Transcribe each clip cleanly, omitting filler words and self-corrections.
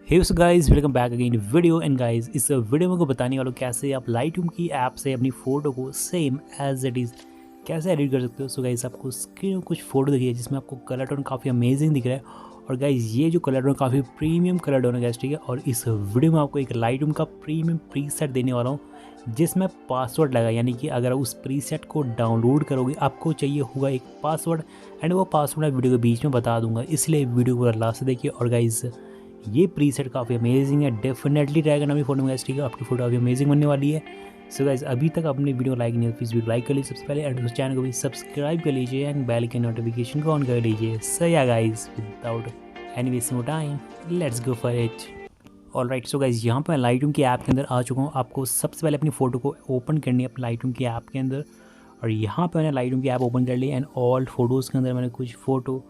Hey so guys, welcome back again video. And guys, इस video में आपको बताने वाला हूँ कैसे आप लाइटरूम की ऐप से अपनी फ़ोटो को सेम एज इट इज़ कैसे एडिट कर सकते हो। सो गाइस, आपको स्क्रीन में कुछ फ़ोटो दिखी है जिसमें आपको कलर टोन काफ़ी अमेजिंग दिख रहा है। और गाइस, ये जो कलर टोन काफ़ी प्रीमियम कलर टोन है गाइस, ठीक है। और इस वीडियो में आपको एक लाइटरूम का प्रीमियम प्रीसेट देने वाला हूँ जिसमें पासवर्ड लगा, यानी कि अगर उस प्रीसेट को डाउनलोड करोगे आपको चाहिए होगा एक पासवर्ड। एंड वो पासवर्ड मैं वीडियो के बीच में बता दूंगा, इसलिए वीडियो को लास्ट से देखिए। और गाइस, ये प्रीसेट काफ़ी अमेजिंग है, डेफिनेटली ट्राई करना अपनी फोटो में गाइस, ठीक है। आपकी फोटो काफ़ी अमेजिंग बनने वाली है। सो गाइस, अभी तक आपने वीडियो लाइक नहीं है, प्लीज़ वीडियो लाइक कर लीजिए सबसे पहले, एंड उस चैनल को भी सब्सक्राइब कर लीजिए एंड बेल के नोटिफिकेशन को ऑन कर लीजिए। सो या guys, without any wasting time, let's go for it. All right, so guys, यहाँ पर मैं लाइटरूम की ऐप के अंदर आ चुका हूँ। आपको सबसे पहले अपनी फ़ोटो को ओपन करनी है अपनी लाइटरूम की ऐप के अंदर। और यहाँ पर मैंने लाइटरूम की ऐप ओपन कर ली एंड ऑल फोटोज़ के अंदर मैंने कुछ फ़ोटो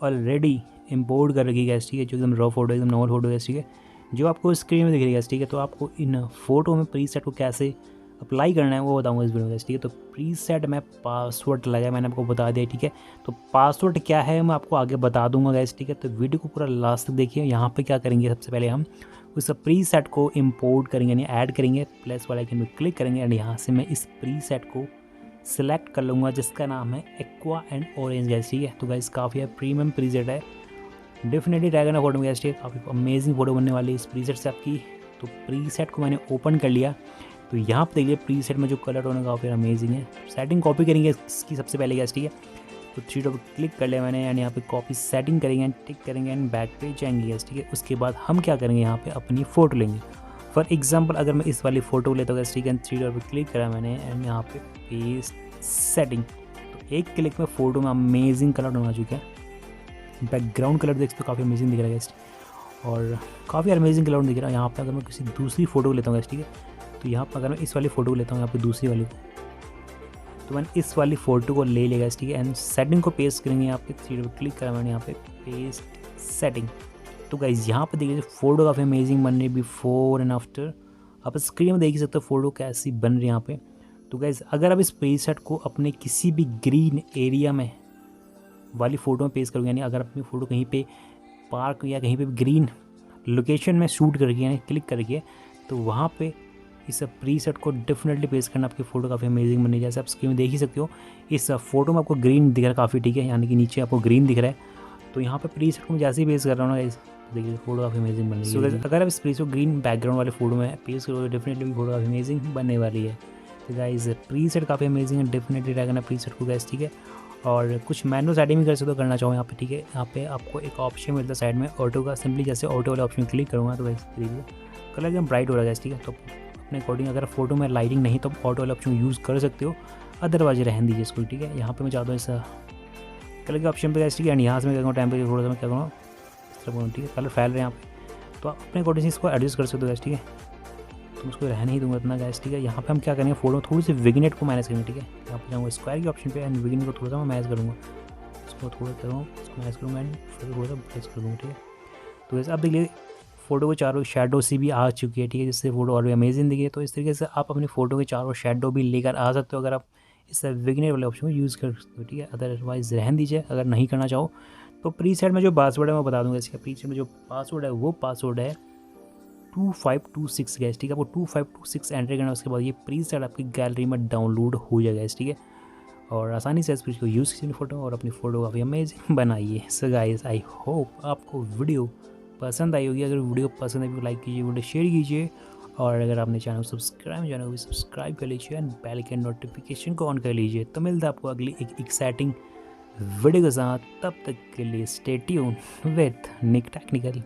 ऑलरेडी इंपोर्ट कर रखी है, ठीक है। जो एकदम रॉ फोटो, एकदम नॉर्मल फोटो है, ठीक है, जो आपको स्क्रीन में दिख रही है, ठीक है। तो आपको इन फोटो में प्रीसेट को कैसे अप्लाई करना है वो बताऊंगा इस वीडियो में, ठीक है। तो प्रीसेट में पासवर्ड लगा है, मैंने आपको बता दिया, ठीक है। तो पासवर्ड क्या है मैं आपको आगे बता दूंगा गाइस, ठीक है। तो वीडियो को पूरा लास्ट तक देखिए। यहाँ पे क्या करेंगे, सबसे पहले हम उस प्रीसेट को इंपोर्ट करेंगे, यानी ऐड करेंगे, प्लस वाला आइकन पे क्लिक करेंगे एंड यहाँ से मैं इस प्रीसेट को सिलेक्ट कर लूँगा जिसका नाम है एक्वा एंड ऑरेंज गाइस, ठीक है। तो गाइस, काफ़ी प्रीमियम प्रीसेट है, डेफिनेटली ट्राई करना फोटो में गाइस, ठीक है। काफ़ी अमेजिंग फोटो बनने वाली है इस प्रीसेट से आपकी। तो प्रीसेट को मैंने ओपन कर लिया। तो यहाँ पर देखिए प्रीसेट में जो कलर टोन है काफ़ी अमेजिंग है। सेटिंग कॉपी करेंगे इसकी सबसे पहले गाइस, ठीक है। तो थ्री डॉट क्लिक कर लिया मैंने एंड यहाँ पे कॉपी सेटिंग करेंगे एंड टिक करेंगे एंड बैक पे जाएंगे गाइस, ठीक है। उसके बाद हम क्या करेंगे, यहाँ पे अपनी फ़ोटो लेंगे। फॉर एग्जांपल अगर मैं इस वाली फ़ोटो लेता हूँ गाइस, ठीक है, थ्री डॉट पे क्लिक करा मैंने एंड यहाँ पे पेस्ट सेटिंग। तो एक क्लिक में फ़ोटो में अमेजिंग कलर टोन आ चुका है। बैकग्राउंड कलर देख सकते हो, काफ़ी अमेजिंग दिख रहा है गाइस, और काफ़ी अमेजिंग कलर दिख रहा है। यहाँ पे अगर मैं किसी दूसरी फ़ोटो लेता हूँ गाइस, ठीक है। तो यहाँ पर अगर मैं इस वाली फ़ोटो लेता हूँ, यहाँ पे दूसरी वाली, तो मैंने इस वाली फ़ोटो को ले लेगा, ठीक है। एंड सेटिंग को पेस्ट करेंगे, यहाँ पे थ्री डॉट क्लिक करा मैंने, यहाँ पे पेस्ट सेटिंग। तो गाइस, यहाँ पे देखिए फ़ोटो काफ़ी अमेजिंग बन रही है बिफोर एंड आफ्टर। आप स्क्रीन में देख ही सकते हो फ़ोटो कैसी बन रही है यहाँ पे। तो गाइस, अगर आप इस प्रीसेट को अपने किसी भी ग्रीन एरिया में वाली फ़ोटो में पेस्ट करोगे, यानी अगर अपनी फ़ोटो कहीं पे पार्क या कहीं पे ग्रीन लोकेशन में शूट करके यानी क्लिक करके, तो वहाँ पे इस प्रीसेट को डेफिनेटली पेस्ट करना, आपकी फ़ोटो काफ़ी अमेजिंग बनी। जैसे आप स्क्रीन में देख ही सकते हो, इस फ़ोटो में आपको ग्रीन दिख रहा है काफ़ी, ठीक है, यानी कि नीचे आपको ग्रीन दिख रहा है। तो यहाँ पे प्रीसेट को मैं जैसे ही पेस्ट कर रहा हूँ ना गाइस, देखिए फ़ोटो काफ़ी अमेजिंग बन रही है। अगर आप इस प्रीसेट को ग्रीन बैकग्राउंड वाले फ़ोटो में पेस्ट करोगे, डेफिनेटली फ़ोटो काफ़ी अमेजिंग बनने वाली है। तो गाइस, प्रीसेट काफ़ी अमेजिंग है, डेफिनेटली ट्राई करना प्रीसेट को गाइस, ठीक है। और कुछ मैनुअल सेटिंग भी कर सकते हो, करना चाहो यहाँ पे, ठीक है। यहाँ पे आपको एक ऑप्शन मिलता है साइड में ऑटो का, सिंपली जैसे ऑटो वाले ऑप्शन क्लिक करूँगा तो गाइस देखिए कलर एकदम ब्राइट हो रहा है, ठीक है। तो अपने अकॉर्डिंग अगर फोटो में लाइटिंग नहीं तो ऑटो वाला ऑप्शन यूज़ कर सकते हो, अदरवाइज रहने दीजिए इसको, ठीक है। यहाँ पे मैं चाहता हूँ इस कलर के ऑप्शन पे गाइस, ठीक है। एंड यहाँ से मैं क्या करूँगा, टेम्परेचर थोड़ा सा मैं क्या करूँगा इस तरह, ठीक है। कलर फैल रहे हैं यहाँ पे, तो आप अपने अकॉर्डिंग इसको एडजस्ट कर सकते हो गाइस, ठीक है। तो उसको रहने ही दूँगा इतना गाइस, ठीक है। यहाँ पे हम क्या करेंगे, फोटो थोड़ी सी विग्नेट को मैनेज करेंगे, ठीक है। यहाँ पे जाऊँगा स्क्वायर के ऑप्शन पे एंड विग्नेट को थोड़ा सा मैं मैनेज करूँगा, इसको थोड़ा करूँगा, इसको मैनेज करूँगा एंड फिर थोड़ा सा मैनेज कर दूँगा, ठीक है। तो वैसे आप देख लीजिए फ़ोटो के चारों शेडो सी भी आ चुकी है, ठीक है, जिससे फ़ोटो और भी अमेजिंग दिखे। तो इस तरीके से आप अपनी फ़ोटो के चारों शेडो भी लेकर आ सकते हो अगर आप इस विग्नेट वाले ऑप्शन को यूज़ कर सकते हो, ठीक है। अदरवाइज़ रहन दीजिए अगर नहीं करना चाहो। तो प्रीसेट में जो पासवर्ड है मैं बता दूंगा इसका। प्रीसेट में जो पासवर्ड है वो पासवर्ड है 2526 गैस, ठीक है। वो 2526 एंटर करना, उसके बाद ये प्रीसेट आपकी गैलरी में डाउनलोड हो जाएगा, ठीक है। और आसानी से इस को यूज़ कीजिए फ़ोटो और अपनी फ़ोटो काफ़ी अमेजिंग बनाइए। सो गाइस, आई होप आपको वीडियो पसंद आई होगी। अगर वीडियो पसंद आई तो लाइक कीजिए, वीडियो शेयर कीजिए, और अगर आपने चैनल को चैनल को भी सब्सक्राइब कर लीजिए एंड बेल के नोटिफिकेशन को ऑन कर लीजिए। तो मिलता है आपको अगली एक एक्साइटिंग वीडियो के साथ, तब तक के लिए stay tune with Nick technical.